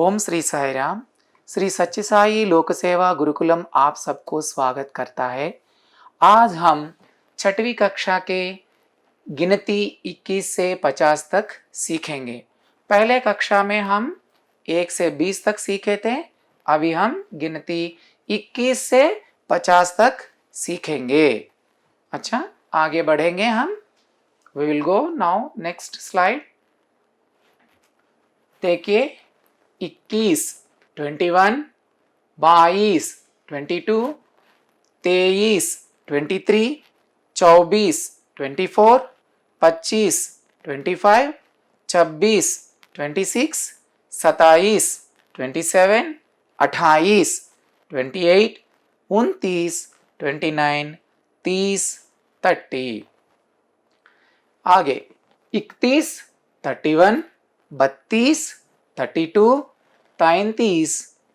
ओम श्री साई राम। श्री सच्ची साई लोक सेवा गुरुकुलम आप सबको स्वागत करता है। आज हम छठवीं कक्षा के गिनती 21 से 50 तक सीखेंगे। पहले कक्षा में हम 1 से 20 तक सीखे थे। अभी हम गिनती 21 से 50 तक सीखेंगे। अच्छा, आगे बढ़ेंगे हम। We will go now next slide. देखिए 21, 21, 22, 22, 23, 23, 24, 24, 25, 25, 26, 26, 27, 27, 28, 28, 29, 29, 30, 30। आगे 31, 31, 32, 32, 33,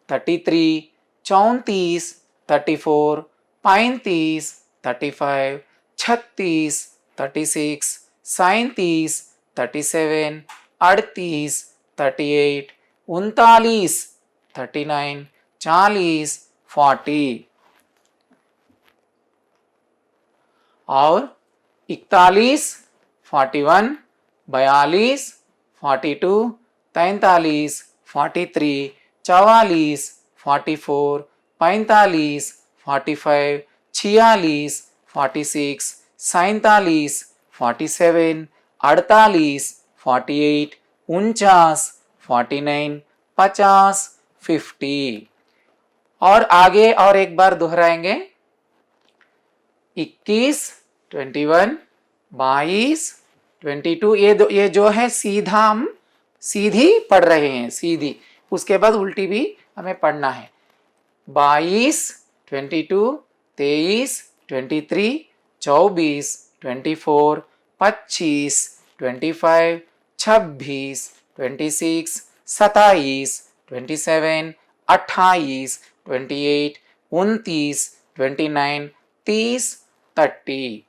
33, 34, 34, 35, 35, 36, 36, 37, 37, 38, 38, 39, 39, 40, 40 और 41, 41, 42, 42, 43, 43, 44, 44, 45, 45, 46, 46, 47, 47, 48, 48, 49, 49, 50, 50 और आगे और एक बार दोहराएंगे। 21, 21, 22, 22, ये जो है सीधा हम सीधी पढ़ रहे हैं, सीधी। उसके बाद उल्टी भी हमें पढ़ना है। 22, 22, 23, 23, 24, 24, 25, 25, 26, 26, 27, 27, 28, 28, 29, 29, 30, 30।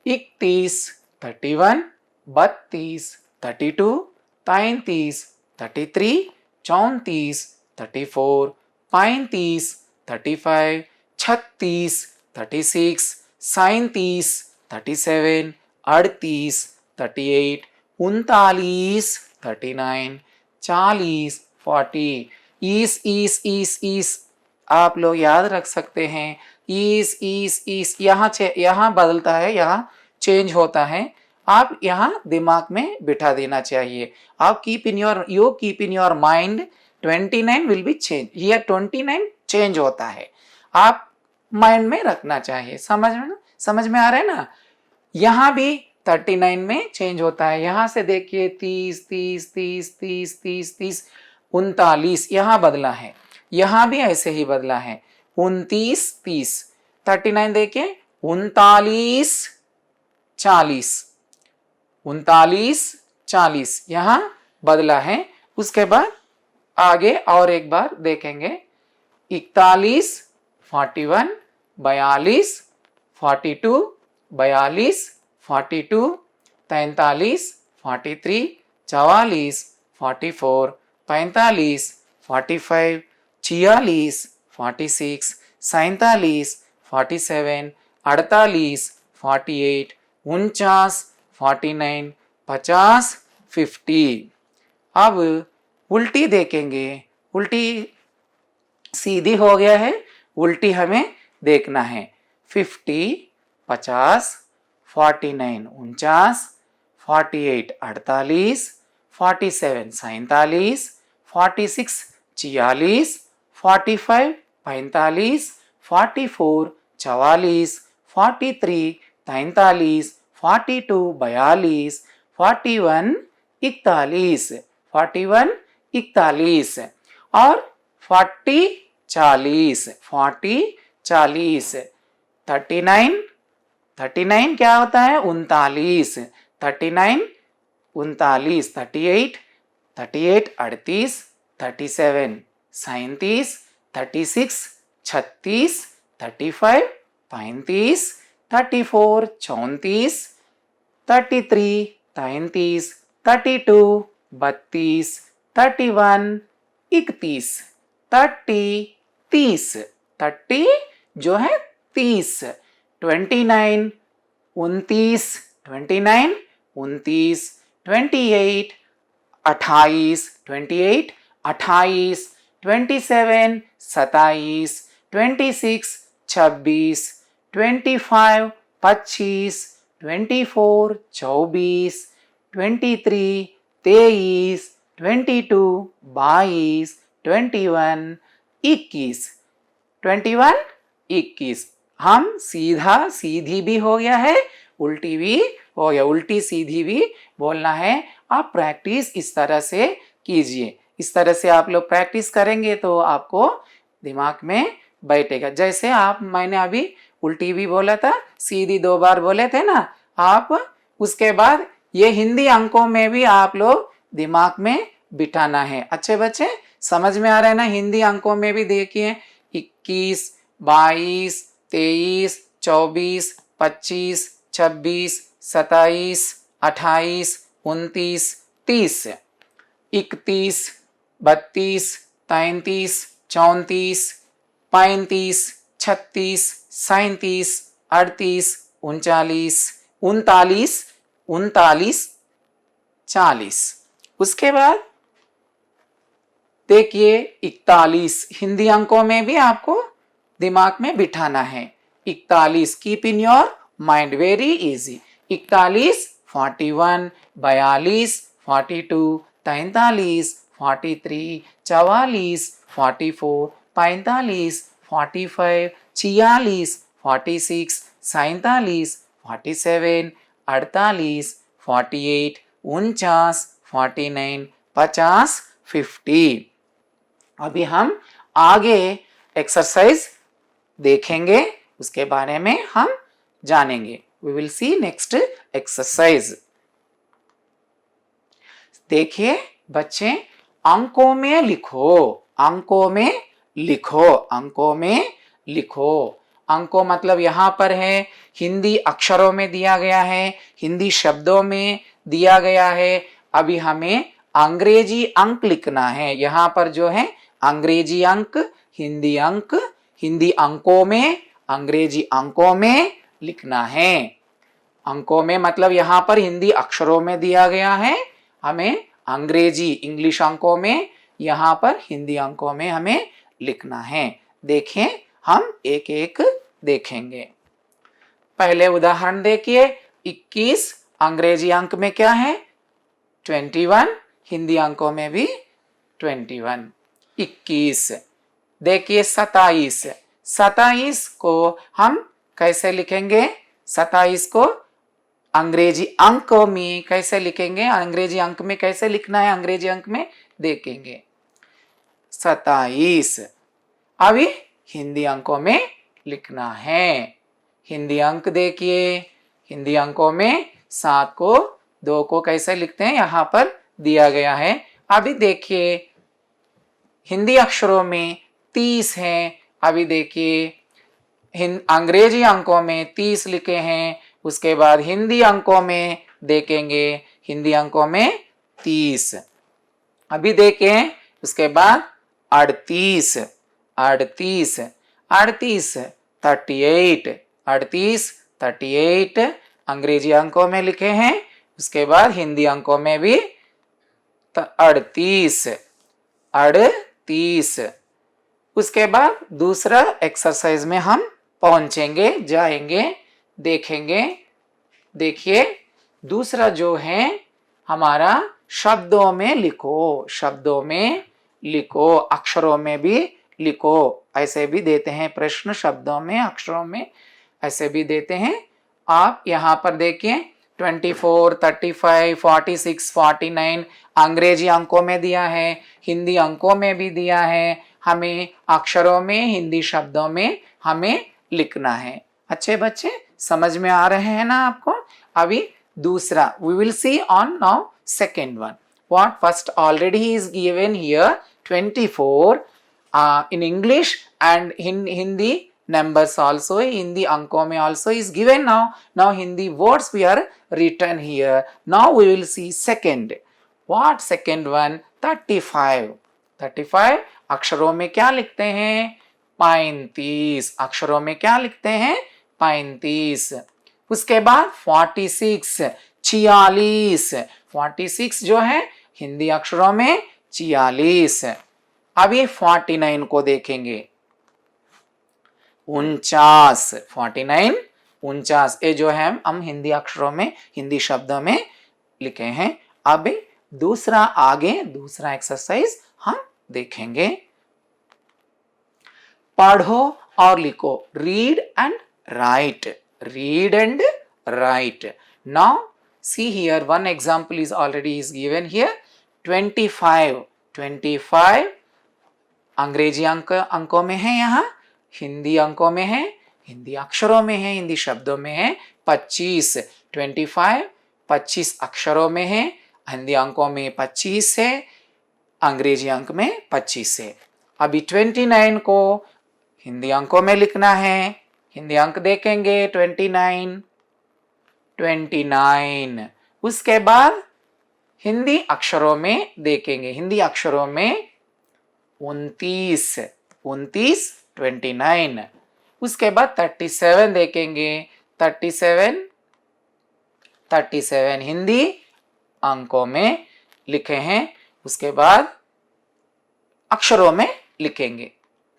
31, 31, 32, 32, 33, 33, 34, 34, 35, 35, 36, 36, 37, 37, 38, 38, 39, 39, 40, 40। इस आप लोग याद रख सकते हैं। इस यहाँ बदलता है, यहाँ चेंज होता है। आप यहाँ दिमाग में बिठा देना चाहिए। आप keep in your mind 29 will be change. Here 29 change होता है, आप माइंड में रखना चाहिए। समझ में आ रहा है ना। यहाँ भी 39 में चेंज होता है। यहाँ से देखिए 30, 30, 30, 30, 30, 30, 39 यहाँ बदला है। यहाँ भी ऐसे ही बदला है 29, 30। 39 देखिए 39, 40, 39, 40 यहाँ बदला है। उसके बाद आगे और एक बार देखेंगे। 41, 41, 42, 42, 42, 42, 43, 43, 44, 44, 45, 45, 46, 46, 47, 47, 48, 48, 49, 49, 50, 50। अब उल्टी देखेंगे। उल्टी सीधी हो गया है, उल्टी हमें देखना है। 50, 50, 49, 49, 48, 48, 47, 47, 46, 46, 45, 45, 44, 44, 43, 43, 42, 42, 41, 41, 41, 41 और 40, 40, 40, 40। 39, 39 क्या होता है 39, 39, 39, 38, 38, 38, 37, 37, 36, 36, 35, 35, 34, 34, 33, 33, 32, 32, 31, 31, 30 30, 30 जो है 30, 29 29, 29 29, 28 28, 28 28, 27 27, 26 26, 25 25, 24 24, 23 23, 22 22, 21 21, 21 21। हम सीधा सीधी भी हो गया है, उल्टी भी हो गया, उल्टी सीधी भी बोलना है। आप प्रैक्टिस इस तरह से कीजिए, इस तरह से आप लोग प्रैक्टिस करेंगे तो आपको दिमाग में बैठेगा। जैसे आप मैंने अभी उल्टी भी बोला था, सीधी 2 बार बोले थे ना आप, उसके बाद ये हिंदी अंकों में भी आप लोग दिमाग में बिठाना है। अच्छे बच्चे समझ में आ रहा है ना? हिंदी अंकों में भी देखिए 21 22 23 24 25 26 27 28 29 30, 31 32 33 34 35 36 37 38 39 39 39 40। उसके बाद देखिए 41, हिंदी अंकों में भी आपको दिमाग में बिठाना है। 41 keep in your mind, very easy. 41 41, 42 42, 43 43, 44 44, 45 45, 46 46, 47 47, 48 48, 49 49, 50 50। अभी हम आगे एक्सरसाइज देखेंगे, उसके बारे में हम जानेंगे। We will see next exercise. देखिए बच्चे, अंकों में लिखो, अंकों में लिखो, अंकों में लिखो। अंकों मतलब यहां पर है हिंदी अक्षरों में दिया गया है, हिंदी शब्दों में दिया गया है। अभी हमें अंग्रेजी अंक लिखना है। यहां पर जो है अंग्रेजी अंक, हिंदी अंक, हिंदी अंकों में, अंग्रेजी अंकों में लिखना है। अंकों में मतलब यहां पर हिंदी अक्षरों में दिया गया है, हमें अंग्रेजी इंग्लिश अंकों में, यहां पर हिंदी अंकों में हमें लिखना है। देखें, हम एक एक देखेंगे। पहले उदाहरण देखिए, 21 अंग्रेजी अंक में क्या है? 21, हिंदी अंकों में भी 21। 21 देखिए 27, 27 को हम कैसे लिखेंगे? 27 को अंग्रेजी अंक में कैसे लिखेंगे? अंग्रेजी अंक में कैसे लिखना है? अंग्रेजी अंक में देखेंगे 27। अभी हिंदी अंकों में लिखना है। हिंदी अंक देखिए, हिंदी अंकों में 7 को 2 को कैसे लिखते हैं? यहां पर दिया गया है। अभी देखिए हिंदी अक्षरों में 30 हैं। अभी देखिए अंग्रेजी अंकों में 30 लिखे हैं। उसके बाद हिंदी अंकों में देखेंगे, हिंदी अंकों में 30। अभी देखें उसके बाद 38 38 38, 38 38 38 अंग्रेजी अंकों में लिखे हैं। उसके बाद हिंदी अंकों में भी 38 38। उसके बाद दूसरा एक्सरसाइज में हम पहुंचेंगे, जाएंगे, देखेंगे। देखिए दूसरा जो है हमारा शब्दों में लिखो, शब्दों में लिखो, अक्षरों में भी लिखो। ऐसे भी देते हैं प्रश्न, शब्दों में अक्षरों में ऐसे भी देते हैं। आप यहां पर देखिए 24 35 46 49 अंग्रेजी अंकों में दिया है, हिंदी अंकों में भी दिया है। हमें अक्षरों में, हिंदी शब्दों में हमें लिखना है। अच्छे बच्चे समझ में आ रहे हैं ना आपको? अभी दूसरा we will see on now second one. What first already is given here 24 in English and in Hindi numbers also, Hindi अंकों में also is given now. Now Hindi words we are written here. Now we will see second. What second one? 35. 35 अक्षरों में क्या लिखते हैं? 35 अक्षरों में क्या लिखते हैं? 35। उसके बाद 46 46 46 जो है हिंदी अक्षरों में 46। अब ये 49 को देखेंगे, 49 49 49 ये जो है हम हिंदी अक्षरों में हिंदी शब्दों में लिखे हैं। अब दूसरा एक्सरसाइज हम देखेंगे। पढ़ो और लिखो, read and right, read and right. Now see here, one example is already is given here, 25 अंग्रेजी अंकों में है, यहाँ हिंदी अंकों में है, हिंदी अक्षरों में है, हिंदी शब्दों में है। 25 अक्षरों में है, हिंदी अंकों में 25 है, अंग्रेजी अंक में 25 है। अभी 29 को हिंदी अंकों में लिखना है, हिंदी अंक देखेंगे 29। उसके बाद हिंदी अक्षरों में देखेंगे, हिंदी अक्षरों में 29 29। उसके बाद 37 देखेंगे, 37 हिंदी अंकों में लिखे हैं। उसके बाद अक्षरों में लिखेंगे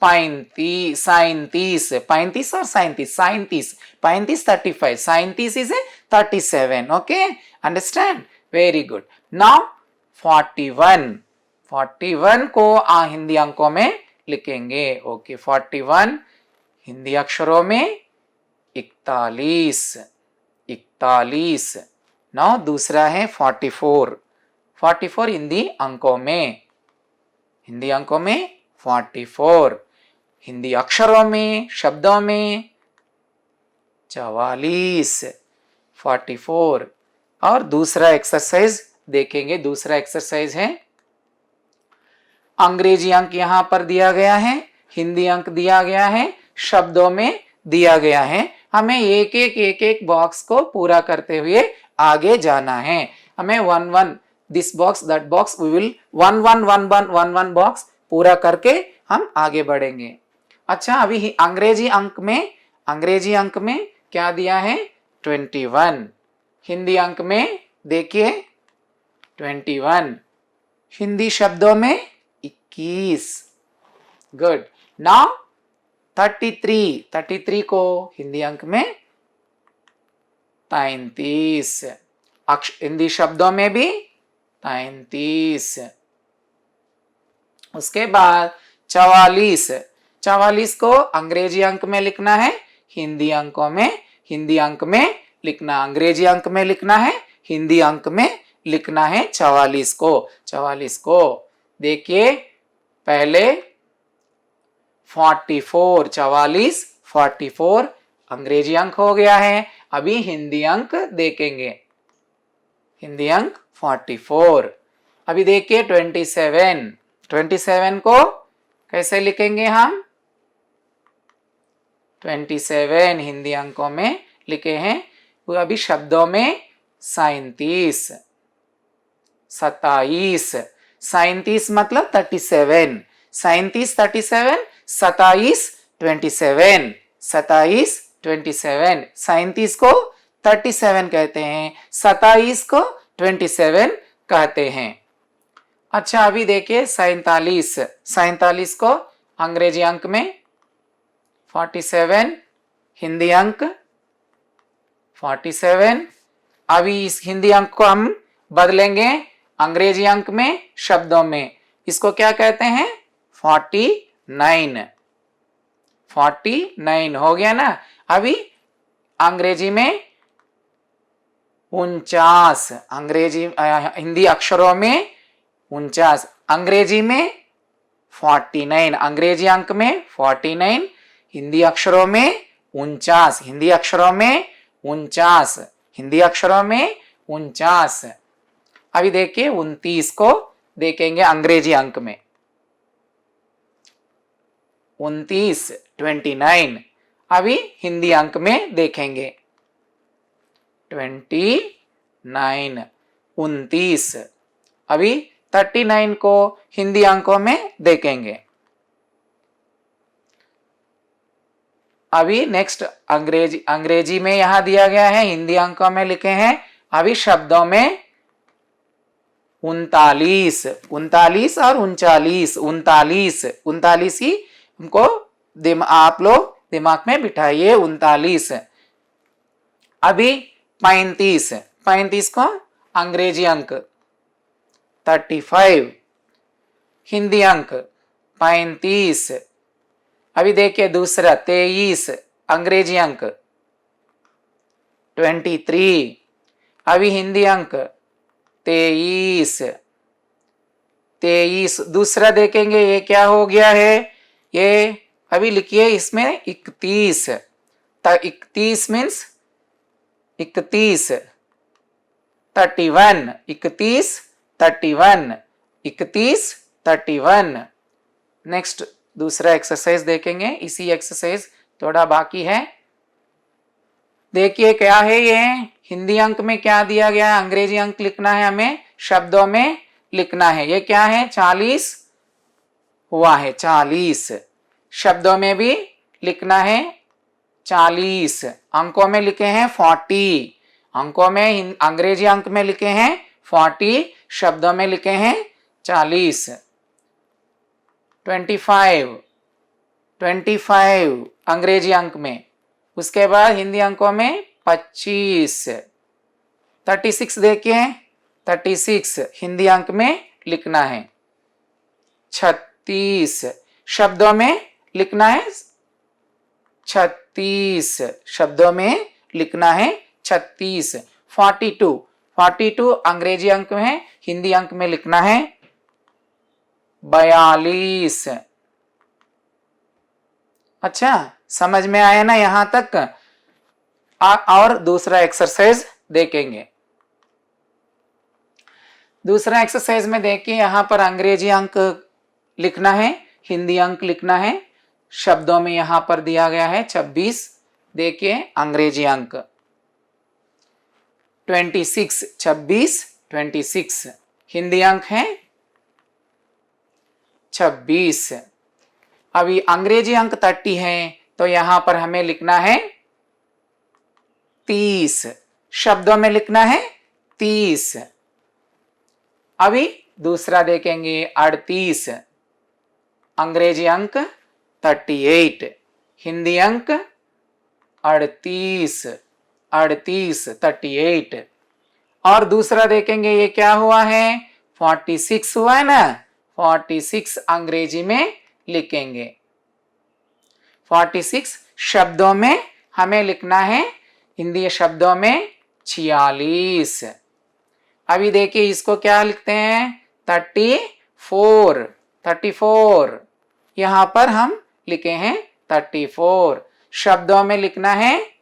35 37 और 37 35 35 37 is a 37। Okay, understand, very good. Now 41 को हिंदी अंकों में लिखेंगे। ओके, 41 हिंदी अक्षरों में 41। नाउ दूसरा है 44 हिंदी अंकों में 44, हिंदी अक्षरों में शब्दों में 44। और दूसरा एक्सरसाइज देखेंगे, दूसरा एक्सरसाइज है, अंग्रेजी अंक यहां पर दिया गया है, हिंदी अंक दिया गया है, शब्दों में दिया गया है। हमें एक एक बॉक्स को पूरा करते हुए आगे जाना है। हमें 1 this box that box, we will 1 box पूरा करके हम आगे बढ़ेंगे। अच्छा, अभी अंग्रेजी अंक में क्या दिया है? 21। हिंदी अंक में देखिए 21, हिंदी शब्दों में 21। गुड। नाउ 33 को हिंदी अंक में 33, हिंदी शब्दों में भी 33। उसके बाद 44 को अंग्रेजी अंक में लिखना है, हिंदी अंक में लिखना, अंग्रेजी अंक में लिखना है, हिंदी अंक में लिखना है 44 को। देखिए पहले 44 अंग्रेजी अंक हो गया है। अभी हिंदी अंक देखेंगे, हिंदी अंक 44। अभी देखिए 27 को कैसे लिखेंगे हम? 27 हिंदी अंकों में लिखे हैं, वो अभी शब्दों में 37 मतलब 37, 37 27 37 को 37 कहते हैं, 27 को 27 कहते हैं। अच्छा, अभी देखिए 47 को अंग्रेजी अंक में 47, हिंदी अंक 47। अभी इस हिंदी अंक को हम बदलेंगे अंग्रेजी अंक में, शब्दों में, इसको क्या कहते हैं? 49 हो गया ना। अभी अंग्रेजी में 49, हिंदी अक्षरों में 49, अंग्रेजी में 49, अंग्रेजी अंक में 49, हिंदी अक्षरों में 49, हिंदी अक्षरों में 49। अभी देखिए 29 को देखेंगे अंग्रेजी अंक में, 29 अभी हिंदी अंक में देखेंगे 29। अभी 39 को हिंदी अंकों में देखेंगे। अभी नेक्स्ट अंग्रेजी में यहां दिया गया है, हिंदी अंकों में लिखे हैं। अभी शब्दों में 39 और 39, 39 ही हमको आप लोग दिमाग में बिठाइए, 39। अभी 35 को अंग्रेजी अंक 35, हिंदी अंक 35। अभी देखिए दूसरा 23, अंग्रेजी अंक 23। अभी हिंदी अंक 23। दूसरा देखेंगे ये क्या हो गया है, ये अभी लिखिए इसमें 31। 31 मीन्स 31, 31, 31, 31, 31, 31। नेक्स्ट दूसरा एक्सरसाइज देखेंगे। इसी एक्सरसाइज थोड़ा बाकी है। देखिए क्या है ये, हिंदी अंक में क्या दिया गया है, अंग्रेजी अंक लिखना है, हमें शब्दों में लिखना है। ये क्या है, 40 हुआ है, 40। शब्दों में भी लिखना है 40, अंकों में लिखे हैं 40, अंकों में अंग्रेजी अंक में लिखे हैं 40, शब्दों में लिखे हैं 40। 25 अंग्रेजी अंक में, उसके बाद हिंदी अंकों में 25। 36 देखिए, 36 हिंदी अंक में लिखना है। 36 शब्दों में लिखना है, 36 शब्दों में लिखना है 36। 42 अंग्रेजी अंक में, हिंदी अंक में लिखना है 42। अच्छा, समझ में आया ना यहां तक। और दूसरा एक्सरसाइज देखेंगे। दूसरा एक्सरसाइज में देखिए, यहां पर अंग्रेजी अंक लिखना है, हिंदी अंक लिखना है। शब्दों में यहां पर दिया गया है 26। देखिए अंग्रेजी अंक 26, 26, हिंदी अंक है 26। अभी अंग्रेजी अंक 30 है, तो यहां पर हमें लिखना है 30, शब्दों में लिखना है 30। अभी दूसरा देखेंगे 38, अंग्रेजी अंक 38, हिंदी अंक 38, 38। और दूसरा देखेंगे ये क्या हुआ है, 46 हुआ है ना, 46 अंग्रेजी में लिखेंगे। 46 शब्दों में हमें लिखना है, हिंदी शब्दों में 46। अभी देखिए इसको क्या लिखते हैं, 34, यहां पर हम लिखे हैं 34। शब्दों में लिखना है,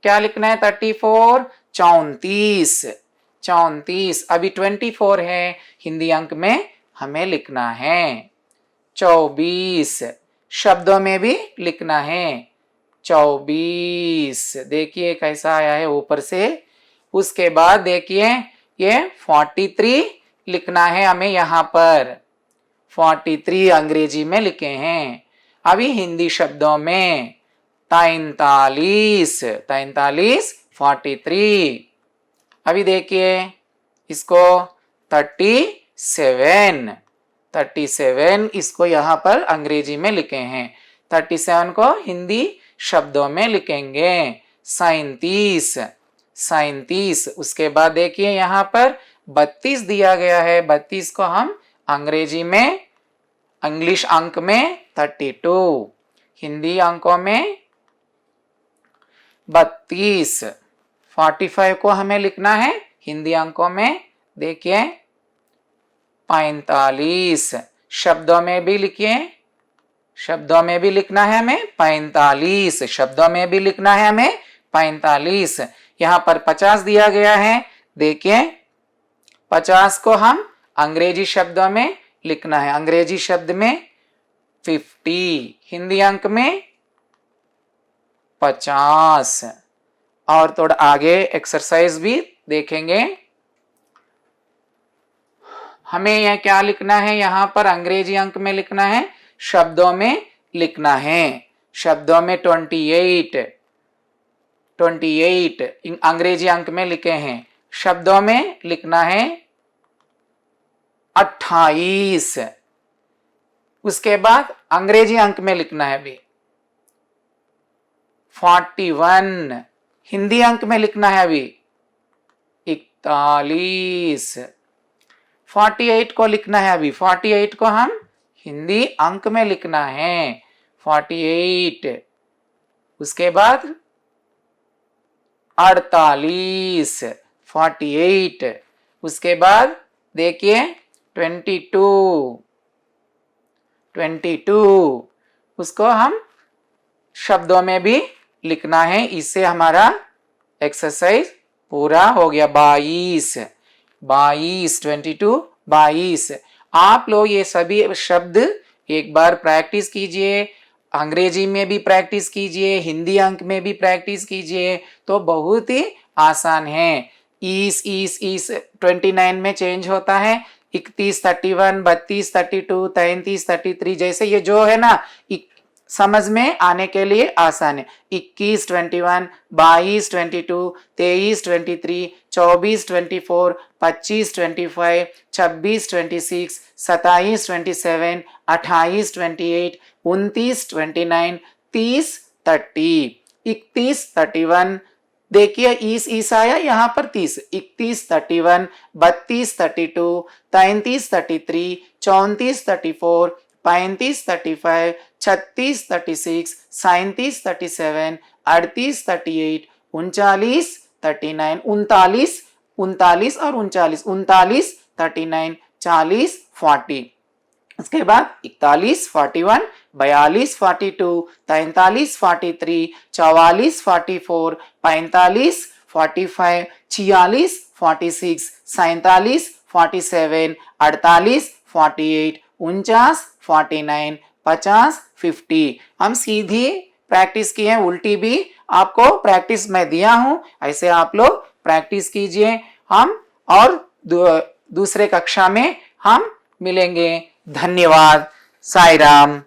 क्या लिखना है, 34, 34। अभी 24 है, हिंदी अंक में हमें लिखना है 24, शब्दों में भी लिखना है 24। देखिए कैसा आया है ऊपर से। उसके बाद देखिए ये 43 लिखना है हमें, यहां पर 43 अंग्रेजी में लिखे हैं। अभी हिंदी शब्दों में 43, 43। अभी देखिए इसको 37, इसको यहां पर अंग्रेजी में लिखे हैं। 37 को हिंदी शब्दों में लिखेंगे 37। उसके बाद देखिए यहां पर 32 दिया गया है, 32 को हम अंग्रेजी में, इंग्लिश अंक में 32, हिंदी अंकों में 32। 45 को हमें लिखना है, हिंदी अंकों में देखिए 45, शब्दों में भी लिखिए, शब्दों में भी लिखना है हमें 45, शब्दों में भी लिखना है हमें 45। यहां पर 50 दिया गया है, देखिए 50 को हम अंग्रेजी शब्दों में लिखना है, अंग्रेजी शब्द में 50, हिंदी अंक में 50। और थोड़ा आगे एक्सरसाइज भी देखेंगे। हमें यह क्या लिखना है, यहां पर अंग्रेजी अंक में लिखना है, शब्दों में लिखना है, शब्दों में 28 अंग्रेजी अंक में लिखे हैं, शब्दों में लिखना है 28। उसके बाद अंग्रेजी अंक में लिखना है भी 41, हिंदी अंक में लिखना है अभी 41। 48 को लिखना है अभी, 48 को हम हिंदी अंक में लिखना है 48। उसके बाद 48, 48। उसके बाद देखिए 22, उसको हम शब्दों में भी लिखना है। इससे हमारा एक्सरसाइज पूरा हो गया। 22, 22। आप लोग ये सभी शब्द एक बार प्रैक्टिस कीजिए, अंग्रेजी में भी प्रैक्टिस कीजिए, हिंदी अंक में भी प्रैक्टिस कीजिए, तो बहुत ही आसान है। इस 29 में चेंज होता है, 31, 31, 32, 32, 33, 33, जैसे ये जो है ना समझ में आने के लिए आसान है। 21, 21, 22, 22, 23, 23, 24, 24, 25, 25, 26, 26, 27, 27, 28, 28, 29, 29, 30, 30, 31, 31। देखिए इस आया यहाँ पर 30, 31, 31, 32, 32, 33, 33, 34, 34, 35, 35, 36, 36, 37, 37, 38, 38, 39, 39, 39 और 39, 39, 40, 40। उसके बाद 41, 41, 42, 42, 43, 43, 44, 44, 45, 45, 46, 46, 47, 47, 48, 48, 49, 49, 50, 50। हम सीधी प्रैक्टिस किए हैं, उल्टी भी आपको प्रैक्टिस मैं दिया हूं, ऐसे आप लोग प्रैक्टिस कीजिए। हम और दूसरे कक्षा में हम मिलेंगे। धन्यवाद। साई राम।